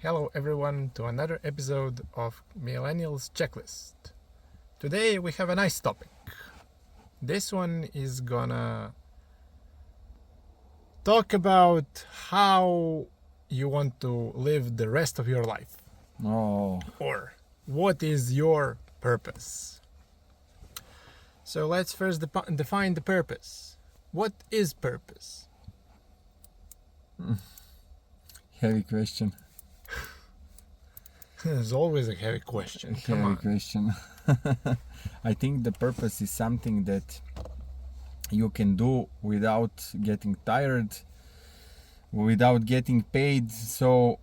Hello everyone to another episode of Millenialz Checklist. Today we have a nice topic. This one is gonna talk about how you want to live the rest of your life. Oh, Or what is your purpose? So let's first define the purpose. What is purpose? heavy question. It's always a heavy question. Come Heavy on. question. I think the purpose is something that you can do without getting tired, without getting paid. So,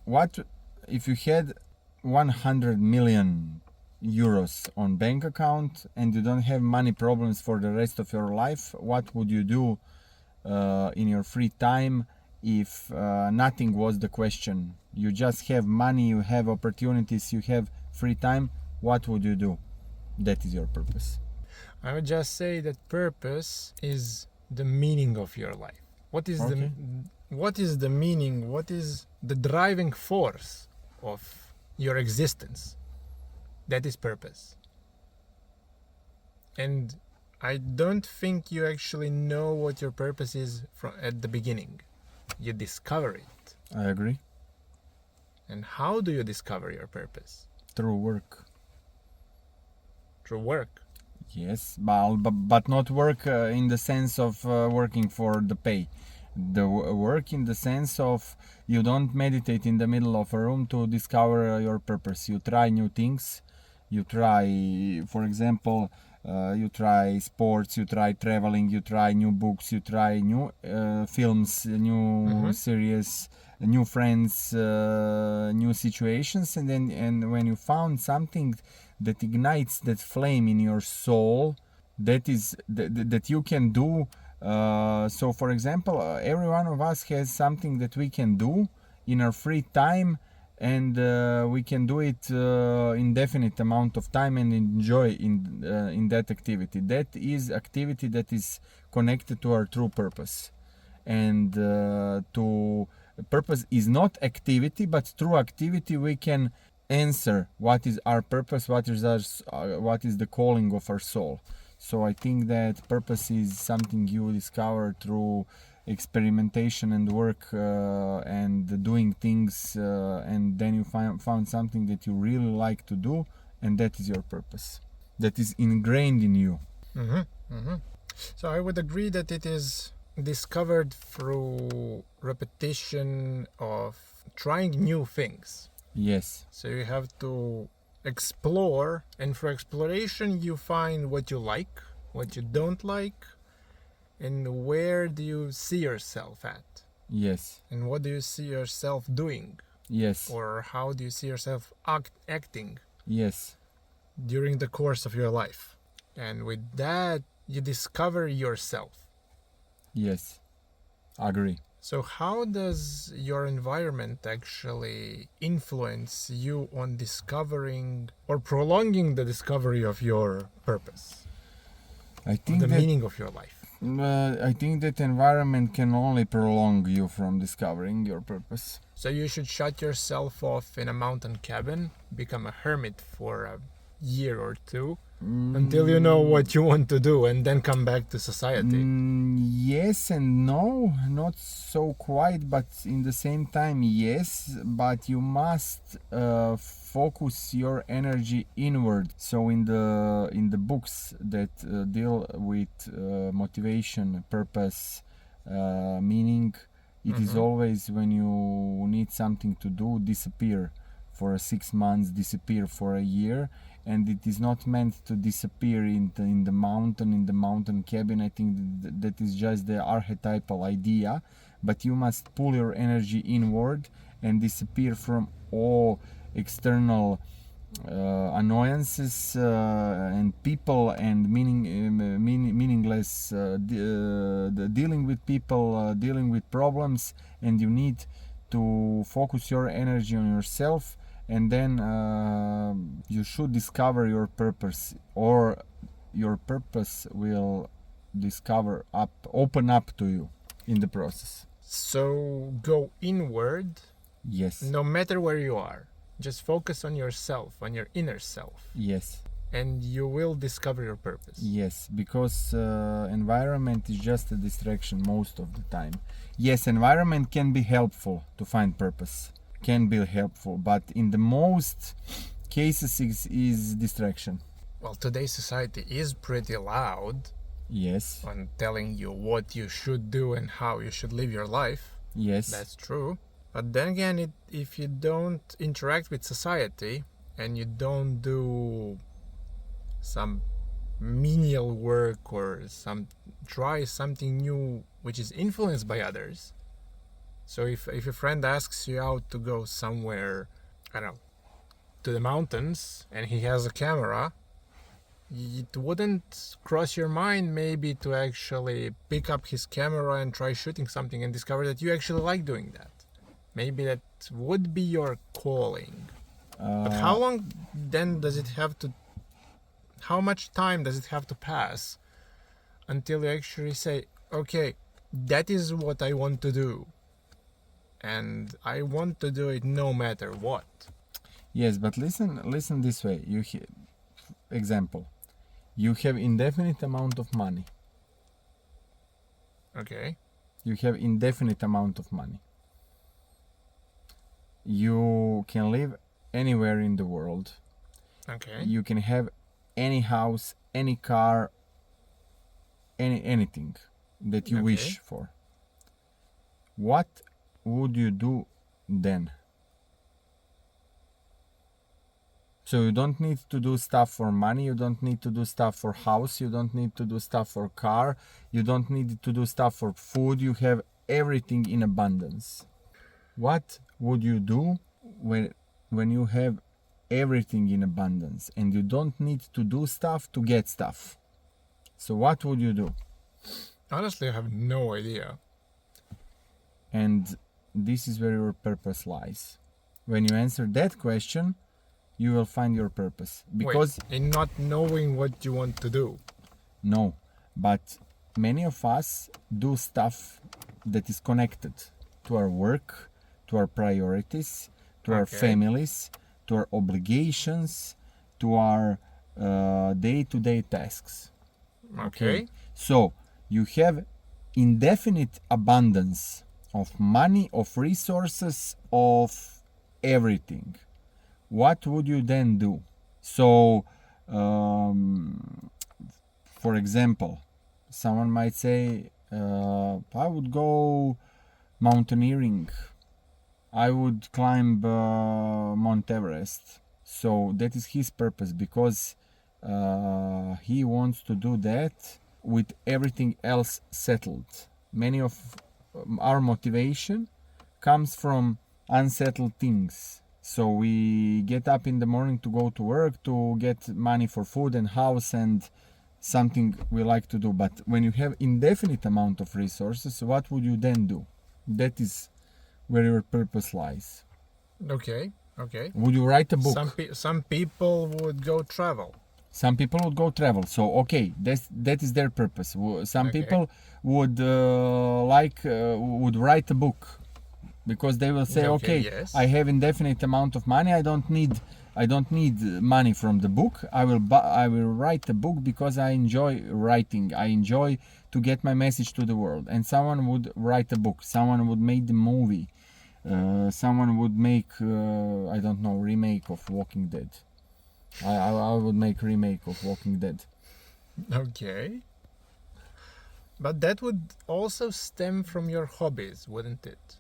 what if you had 100 million euros on bank account and you don't have money problems for the rest of your life? What would you do in your free time if nothing was the question? You just have money, you have opportunities, you have free time. What would you do? That is your purpose. I would just say that purpose is the meaning of your life. What is Okay. the meaning? What is the driving force of your existence? That is purpose. And I don't think you actually know what your purpose is at the beginning. You discover it. I agree. And how do you discover your purpose? Through work. Through work. Yes, but not work in the sense of working for the pay. The work in the sense of you don't meditate in the middle of a room to discover your purpose. You try new things. You try, for example, you try sports, you try traveling, you try new books, you try new films, new series, new friends, new situations, and when you found something that ignites that flame in your soul, that is that you can do. So, for example, every one of us has something that we can do in our free time, and we can do it indefinite amount of time and enjoy in that activity. That is activity that is connected to our true purpose, and to purpose is not activity, but through activity we can answer what is our purpose, what is the calling of our soul. So I think that purpose is something you discover through experimentation and work and doing things, and then you found something that you really like to do, and that is your purpose. That is ingrained in you. So I would agree that it is discovered through repetition of trying new things. Yes. So you have to explore, and for exploration you find what you like, what you don't like, and where do you see yourself at, Yes. and what do you see yourself doing, Yes. or how do you see yourself acting Yes. during the course of your life. And with that you discover yourself. Yes. Agree. So how does your environment actually influence you on discovering or prolonging the discovery of your purpose, I think the that meaning of your life? I think that environment can only prolong you from discovering your purpose. So you should shut yourself off in a mountain cabin, become a hermit for a year or two, until you know what you want to do, and then come back to society. Yes and no, not so quite, but in the same time yes, but you must focus your energy inward. So in the books that deal with motivation, purpose, meaning, it is always when you need something to do, disappear for 6 months, disappear for a year. And it is not meant to disappear in the mountain cabin. I think that is just the archetypal idea, but you must pull your energy inward and disappear from all external annoyances and people and meaningless dealing with people, dealing with problems, and you need to focus your energy on yourself, and then you should discover your purpose, or your purpose will open up to you in the process. So go inward Yes. No matter where you are, just focus on yourself, on your inner self, Yes. and you will discover your purpose. Yes, because environment is just a distraction most of the time. Yes, environment can be helpful to find purpose, can be helpful, but in the most cases is distraction. Well, today's society is pretty loud Yes, on telling you what you should do and how you should live your life. yes, That's true. But then again, if you don't interact with society and you don't do some menial work or try something new which is influenced by others. So if a friend asks you out to go somewhere, I don't know, to the mountains, and he has a camera, it wouldn't cross your mind maybe to actually pick up his camera and try shooting something and discover that you actually like doing that. Maybe that would be your calling. But how long then does it have to, how much time does it have to pass until you actually say, okay, that is what I want to do, and I want to do it no matter what? yes, but listen this way. Example, you have indefinite amount of money. Okay. You have indefinite amount of money. You can live anywhere in the world. Okay. You can have any house, any car, anything that you wish for. What would you do then? So you don't need to do stuff for money, you don't need to do stuff for house, you don't need to do stuff for car, you don't need to do stuff for food, you have everything in abundance. What would you do when you have everything in abundance and you don't need to do stuff to get stuff? So what would you do? Honestly, I have no idea. And this is where your purpose lies. When you answer that question, you will find your purpose. Because in not knowing what you want to do. No, but many of us do stuff that is connected to our work, to our priorities, to our families, to our obligations, to our day-to-day tasks. Okay. So you have indefinite abundance of money, of resources, of everything. What would you then do? So, for example, someone might say, I would go mountaineering. I would climb Mount Everest. So that is his purpose, because he wants to do that with everything else settled. Many of our motivation comes from unsettled things. So we get up in the morning to go to work, to get money for food and house and something we like to do. But when you have indefinite amount of resources, what would you then do? That is where your purpose lies. Okay. Would you write a book? Some people would go travel. Some people would go travel. So okay, that is their purpose. Some people would would write a book, because they will say, I have indefinite amount of money. I don't need money from the book. I will write a book because I enjoy writing. I enjoy to get my message to the world. And someone would write a book. Someone would make the movie. Someone would make remake of Walking Dead. I would make remake of Walking Dead. Okay. But that would also stem from your hobbies, wouldn't it?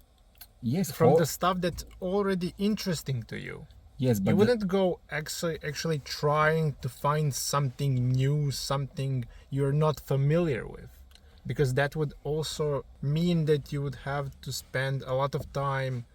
Yes, from the stuff that's already interesting to you. Yes, but you wouldn't go actually trying to find something new, something you're not familiar with, because that would also mean that you would have to spend a lot of time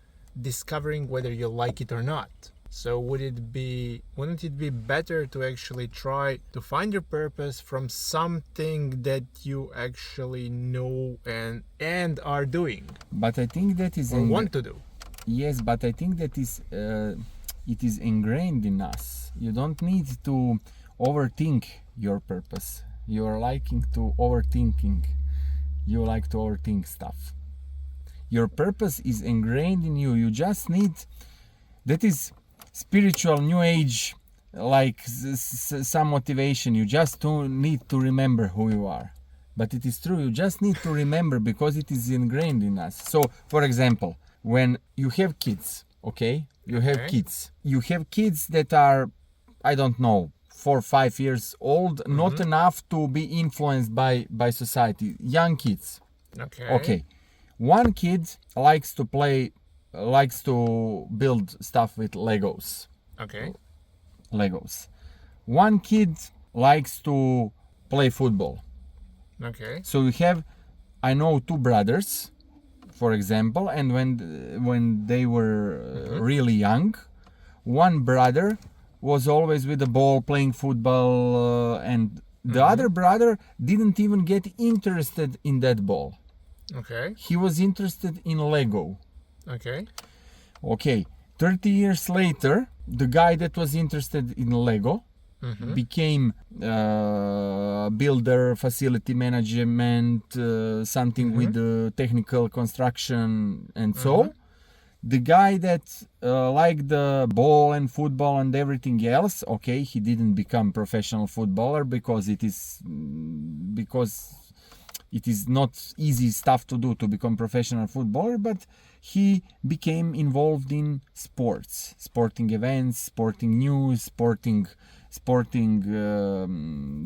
discovering whether you like it or not. So wouldn't it be better to actually try to find your purpose from something that you actually know and are doing? But I think that is want to do. Yes, but I think that is it is ingrained in us. You don't need to overthink your purpose. You are liking to overthinking. You like to overthink stuff. Your purpose is ingrained in you. You just need, that is spiritual new age, like some motivation. You just need to remember who you are. But it is true, you just need to remember because it is ingrained in us. So, for example, when you have kids, okay? You have kids. You have kids that are, I don't know, 4 or 5 years old, not enough to be influenced by society. Young kids. Okay. One kid likes to build stuff with Legos. Legos. One kid likes to play football. So you have, I know 2 brothers, for example, and when they were really young, one brother was always with the ball playing football, and the other brother didn't even get interested in that ball. He was interested in Lego. 30 years later, the guy that was interested in Lego became builder, facility management, something with technical construction and so. The guy that liked the ball and football and everything else, he didn't become professional footballer because it is not easy stuff to do to become professional footballer, but he became involved in sports, sporting events, sporting news, sporting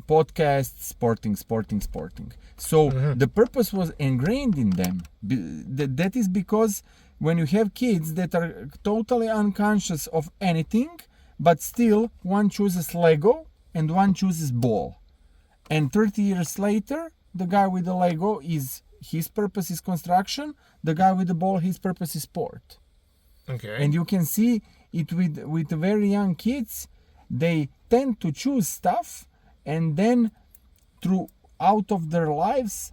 podcasts, sporting. So the purpose was ingrained in them. That is because when you have kids that are totally unconscious of anything, but still one chooses Lego and one chooses ball. And 30 years later, the guy with the Lego his purpose is construction, the guy with the ball, his purpose is sport. And you can see it with very young kids. They tend to choose stuff, and then throughout of their lives,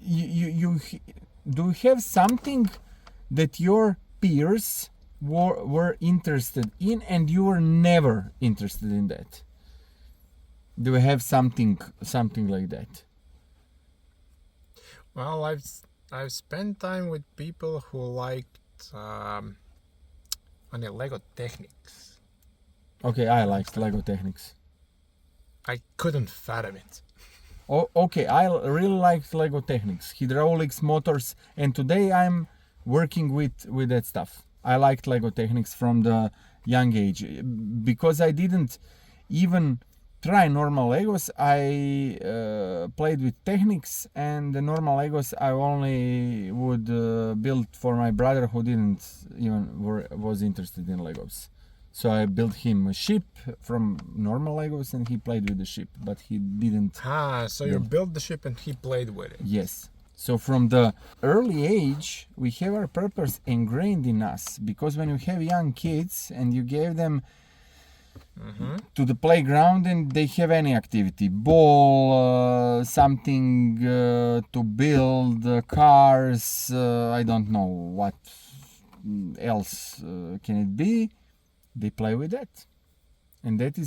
you do have something that your peers were interested in and you were never interested in that. Do you have something like that? Well, I've spent time with people who liked Lego techniques. I liked Lego techniques. I couldn't fathom it. I really liked Lego techniques, hydraulics, motors, and today I'm working with that stuff. I liked Lego techniques from the young age because I didn't even try normal Legos. I played with techniques, and the normal Legos I only would build for my brother who didn't even was interested in Legos. So I built him a ship from normal Legos, and he played with the ship, but he didn't. So you built the ship and he played with it. Yes. So from the early age, we have our purpose ingrained in us, because when you have young kids and you gave them to the playground and they have any activity, ball, something to build, cars, I don't know what else can it be, they play with that. And that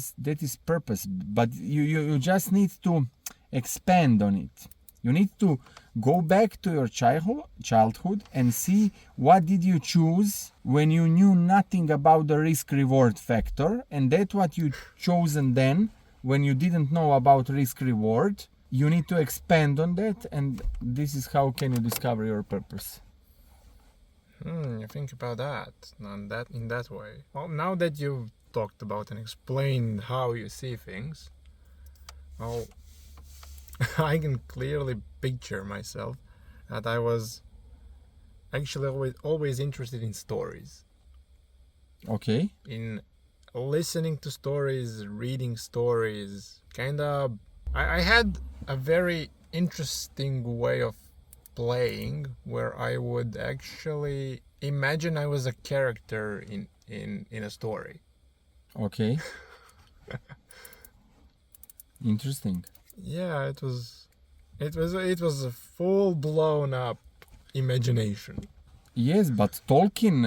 is purpose. But you just need to expand on it. You need to go back to your childhood and see what did you choose when you knew nothing about the risk-reward factor, and that's what you chosen then when you didn't know about risk-reward. You need to expand on that, and this is how can you discover your purpose. You think about that in that way. Well, now that you've talked about and explained how you see things, well, I can clearly picture myself that I was actually always interested in stories. Okay. In listening to stories, reading stories, I had a very interesting way of playing where I would actually imagine I was a character in a story. Okay. Interesting. Yeah, it was a full blown up imagination. Yes, but Tolkien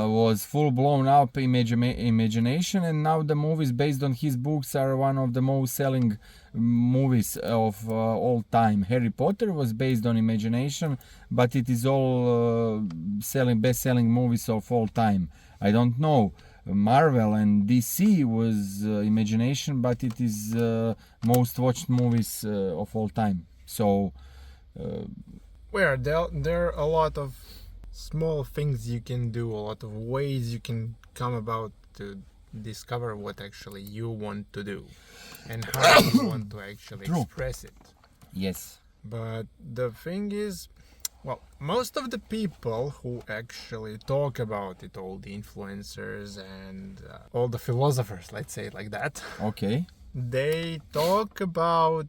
was full blown up imagination, and now the movies based on his books are one of the most selling movies of all time. Harry Potter was based on imagination, but it is all best selling movies of all time. I don't know. Marvel and DC was imagination, but it is most watched movies of all time. So Where there are a lot of small things you can do, a lot of ways you can come about to discover what actually you want to do and how you want to actually True. express it. yes, But the thing is, well, most of the people who actually talk about it, all the influencers and all the philosophers, let's say it like that, okay. they talk about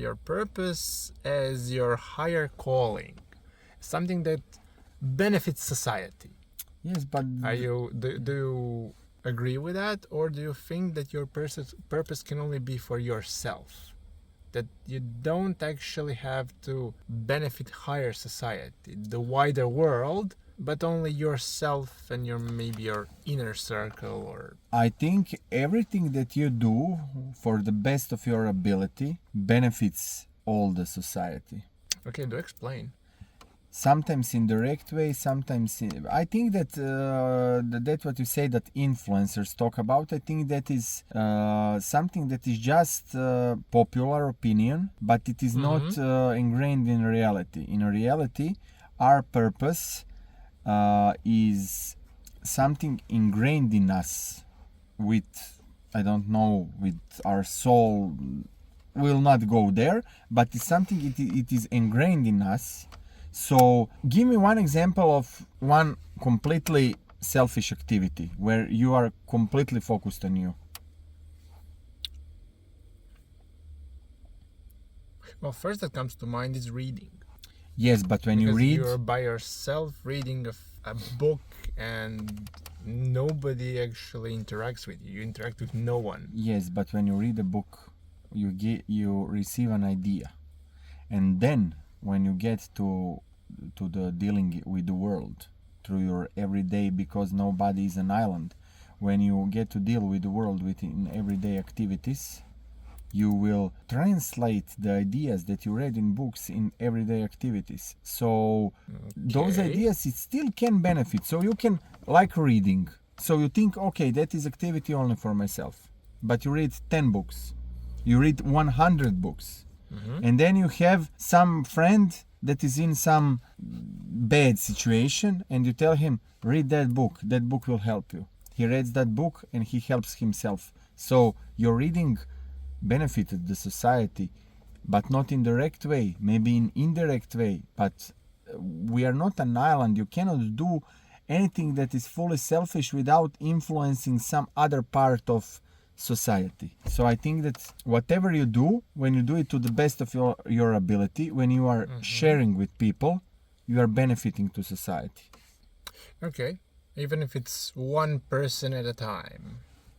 your purpose as your higher calling, something that benefits society. Yes, but Do you agree with that, or do you think that your purpose can only be for yourself? That you don't actually have to benefit higher society, the wider world, but only yourself and maybe your inner circle, or I think everything that you do for the best of your ability benefits all the society. okay, do explain. Sometimes in direct way, I think that that what you say that influencers talk about, I think that is something that is just popular opinion, but it is not ingrained in reality. In reality, our purpose is something ingrained in us with, I don't know, with our soul. Will not go there, but it's something, it is ingrained in us. So give me one example of one completely selfish activity where you are completely focused on you. Well, first that comes to mind is reading. Yes, but when you Because read, you're by yourself reading a book and nobody actually interacts with you. You interact with no one. yes, but when you read a book, you receive an idea, and then when you get to the dealing with the world through your everyday, because nobody is an island, when you get to deal with the world within everyday activities, you will translate the ideas that you read in books in everyday activities. So those Okay. ideas, it still can benefit. So you can, like reading, so you think, okay, that is activity only for myself, but you read 10 books, you read 100 books, and then you have some friend that is in some bad situation, and you tell him, read that book will help you. He reads that book and he helps himself. So your reading benefited the society, but not in direct way, maybe in indirect way. But we are not an island. You cannot do anything that is fully selfish without influencing some other part of society. So I think that whatever you do, when you do it to the best of your ability, when you are sharing with people, you are benefiting to society. Okay. Even if it's one person at a time.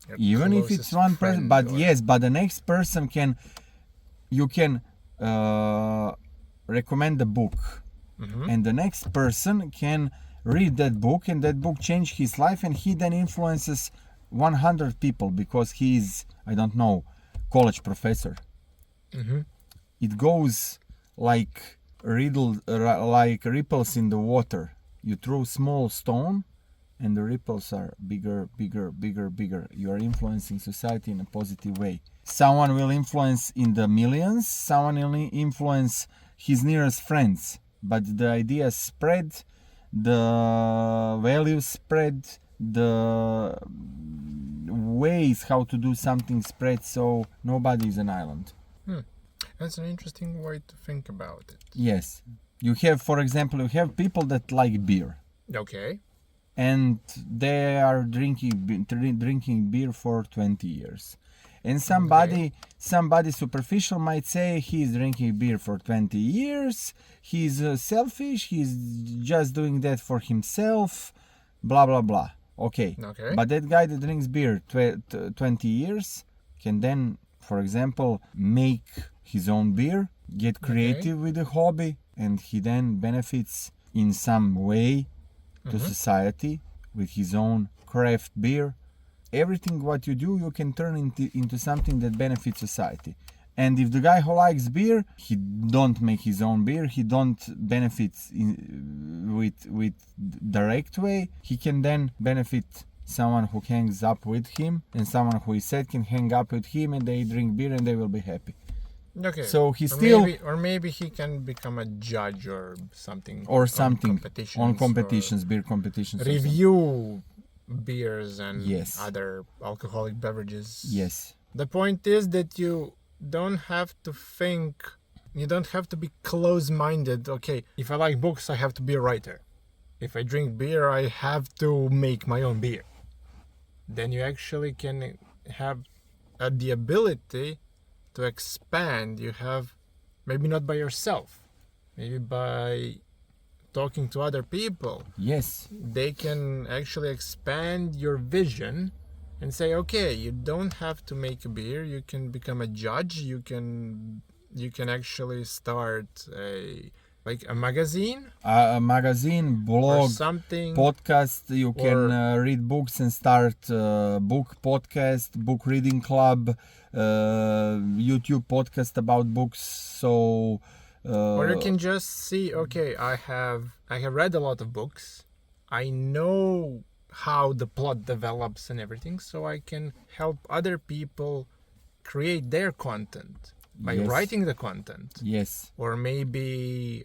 Your Even if it's closest one person, friend but or- yes, but the next person you can recommend a book, and the next person can read that book, and that book changed his life, and he then influences 100 people because he is, I don't know, college professor. It goes like ripples in the water. You throw small stone and the ripples are bigger. You are influencing society in a positive way. Someone will influence in the millions, someone will influence his nearest friends, but the ideas spread, the values spread, the ways how to do something spread, so nobody is an island. That's an interesting way to think about it. Yes. You have, for example, you have people that like beer, Okay. and they are drinking beer for 20 years. And somebody superficial might say he's drinking beer for 20 years, he's selfish, he's just doing that for himself, blah blah blah. Okay. But that guy that drinks beer 20 years can then, for example, make his own beer, get creative with the hobby, and he then benefits in some way to Mhm. society with his own craft beer, everything what you do, you can turn into something that benefits society. And if the guy who likes beer, he don't make his own beer, he don't benefit with direct way, he can then benefit someone who hangs up with him, and someone who is sad can hang up with him, and they drink beer and they will be happy. Okay. So he or still maybe he can become a judge or something. or something on competitions, competitions, beer competitions. or review beers and Yes. other alcoholic beverages. Yes. The point is that you don't have to think, you don't have to be close-minded. Okay, if I like books, I have to be a writer. If I drink beer, I have to make my own beer. Then you actually can have the ability to expand. You have, maybe not by yourself, maybe by talking to other people. Yes. They can actually expand your vision and say, okay, you don't have to make a beer, you can become a judge, you can actually start a magazine A magazine, or blog, something. podcast. You can read books and start book podcast, book reading club, YouTube podcast about books. So Or you can just see, okay, I have read a lot of books, I know how the plot develops and everything, so I can help other people create their content by Yes. writing the content. yes, Or maybe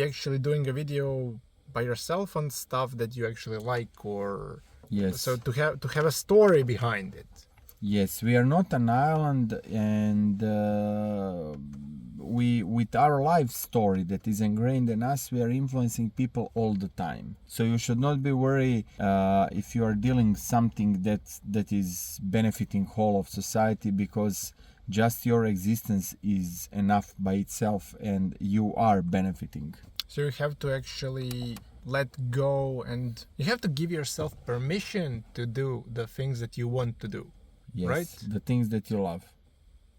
actually doing a video by yourself on stuff that you actually like, or yes. so to have a story behind it. Yes, we are not an island, and we, with our life story that is ingrained in us, we are influencing people all the time. So you should not be worried if you are dealing something that is benefiting whole of society, because just your existence is enough by itself, and you are benefiting. So you have to actually let go, and you have to give yourself permission to do the things that you want to do. Yes, Right? the things that you love.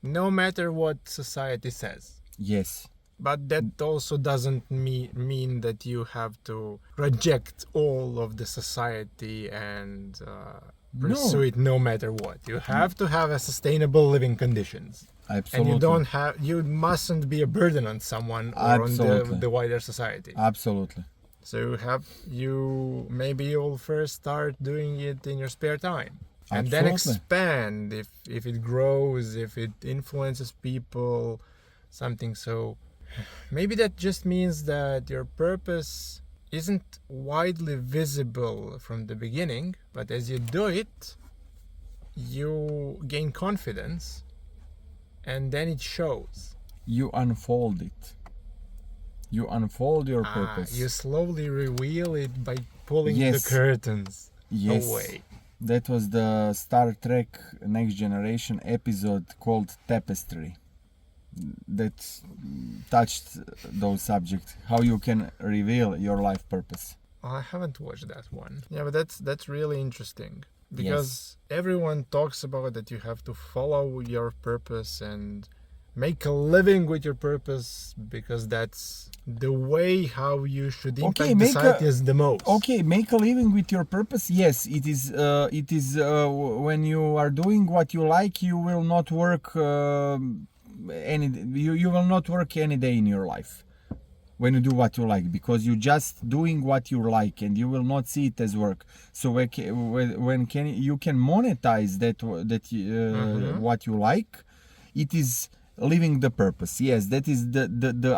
No matter what society says. Yes, But that also doesn't mean that you have to reject all of the society and pursue it no matter what. You have to have a sustainable living conditions. absolutely. And you mustn't be a burden on someone or Absolutely. on the wider society. Absolutely. So maybe you'll first start doing it in your spare time. And then Absolutely. expand if it grows, if it influences people, something. So maybe that just means that your purpose isn't widely visible from the beginning, but as you do it, you gain confidence, and then it shows. You unfold it. You unfold your purpose. You slowly reveal it by pulling Yes. the curtains Yes. away. That was the Star Trek Next Generation episode called Tapestry that touched those subjects, how you can reveal your life purpose. I haven't watched that one. Yeah, but that's really interesting, because everyone talks about that you have to follow your purpose and make a living with your purpose, because that's the way how you should impact society as the most. Okay, make a living with your purpose. Yes, it is. When you are doing what you like, you will not work you will not work any day in your life when you do what you like, because you just doing what you like, and you will not see it as work. So you can monetize that what you like, it is living the purpose. Yes, that is the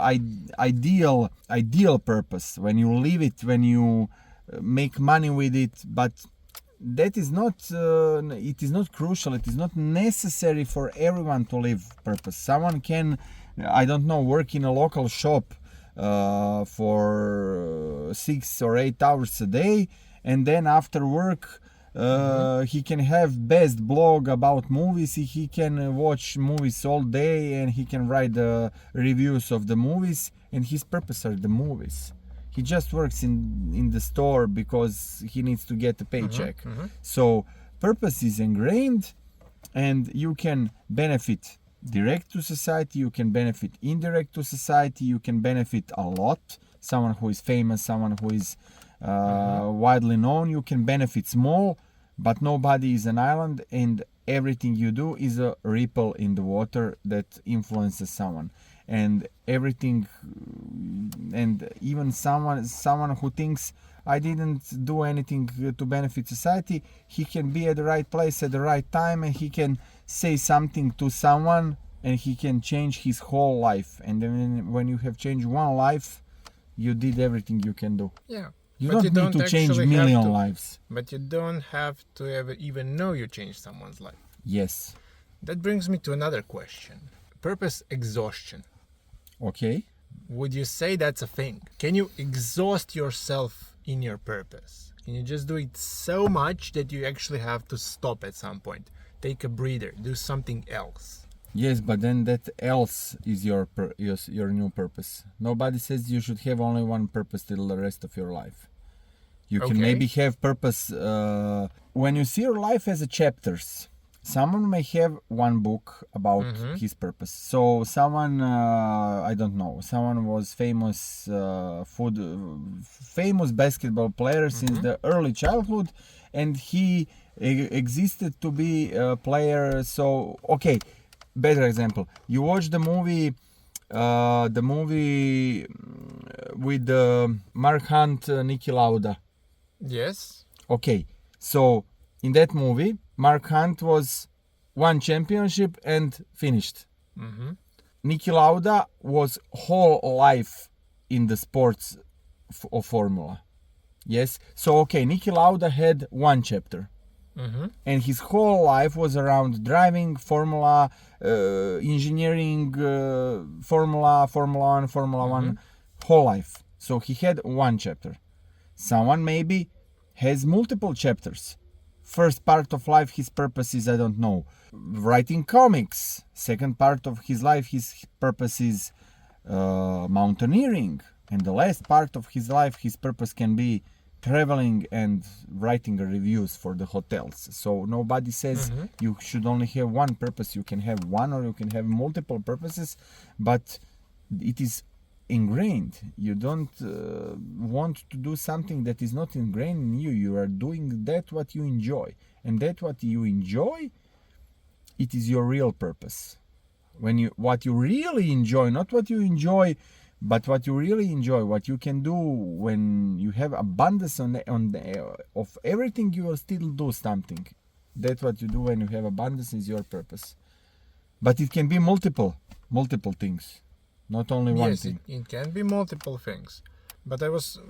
ideal purpose, when you live it, when you make money with it. But that is not it is not crucial, it is not necessary for everyone to live purpose. Someone can, I don't know, work in a local shop for 6 or 8 hours a day, and then after work he can have best blog about movies, he can watch movies all day, and he can write the reviews of the movies, and his purpose are the movies. He just works in the store because he needs to get a paycheck. So purpose is ingrained, and you can benefit direct to society, you can benefit indirect to society, you can benefit a lot. someone who is famous, someone who is widely known. You can benefit small, but nobody is an island, and everything you do is a ripple in the water that influences someone. And everything, and even someone who thinks I didn't do anything to benefit society, he can be at the right place at the right time, and he can say something to someone, and he can change his whole life. And then when you have changed one life, you did everything you can do. Yeah. You But don't need to change actually million have to- lives. But you don't have to ever even know you changed someone's life. Yes. That brings me to another question. Purpose exhaustion. Okay. Would you say that's a thing? Can you exhaust yourself in your purpose? Can you just do it so much that you actually have to stop at some point? Take a breather, do something else. Yes, but then that else is your new purpose. Nobody says you should have only one purpose till the rest of your life. You can Okay. maybe have purpose when you see your life as a chapters. Someone may have one book about his purpose. So someone, I don't know, someone was famous famous basketball player since the early childhood, and he existed to be a player. So okay, better example. You watch the movie with Mark Hunt, Niki Lauda. Yes. Okay, so in that movie, Mark Hunt was won championship and finished. Niki Lauda was whole life in the sports of Formula. Yes, so okay, Niki Lauda had one chapter. And his whole life was around driving, Formula, engineering, Formula 1, Formula 1, whole life. So he had one chapter. Someone maybe has multiple chapters. First part of life, his purpose is, I don't know, writing comics. Second part of his life, his purpose is mountaineering. And the last part of his life, his purpose can be traveling and writing reviews for the hotels. So nobody says you should only have one purpose. You can have one, or you can have multiple purposes, but it is ingrained. You don't want to do something that is not ingrained in you. You are doing that what you enjoy, and that what you enjoy, it is your real purpose. What you really enjoy, not what you enjoy, but what you really enjoy, what you can do when you have abundance of everything, you will still do something. That's what you do when you have abundance, is your purpose. But it can be multiple things, not only one Yes, thing. it can be multiple things. But I was,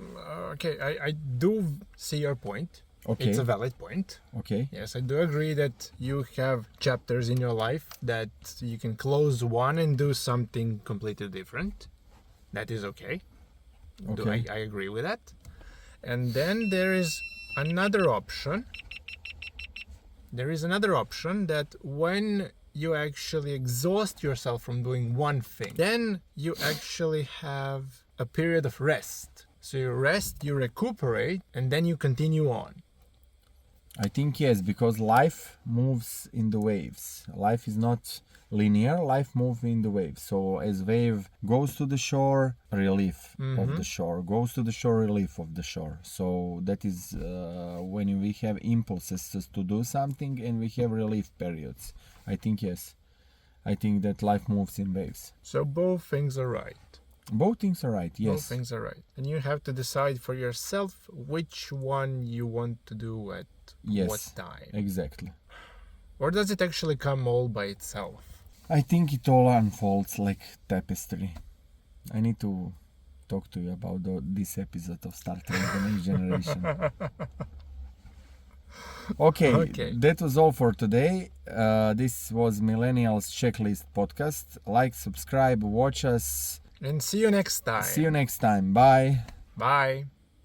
I do see your point. Okay. It's a valid point. Okay. Yes, I do agree that you have chapters in your life that you can close one and do something completely different. That is okay. Okay. I agree with that. And then there is another option. There is another option that when you actually exhaust yourself from doing one thing, then you actually have a period of rest. So you rest, you recuperate, and then you continue on. I think yes, because life moves in the waves. Life is not linear, life moves in the waves. So as wave goes to the shore, relief of the shore, goes to the shore, relief of the shore. So that is when we have impulses to do something and we have relief periods. I think yes. I think that life moves in waves. So both things are right. Both things are right, yes. Both things are right. And you have to decide for yourself which one you want to do at what time. Exactly. Or does it actually come all by itself? I think it all unfolds like tapestry. I need to talk to you about this episode of Star Trek: The Next Generation. Okay, that was all for today. This was Millenialz Checklist podcast. Like, subscribe, watch us. And see you next time. See you next time. Bye. Bye.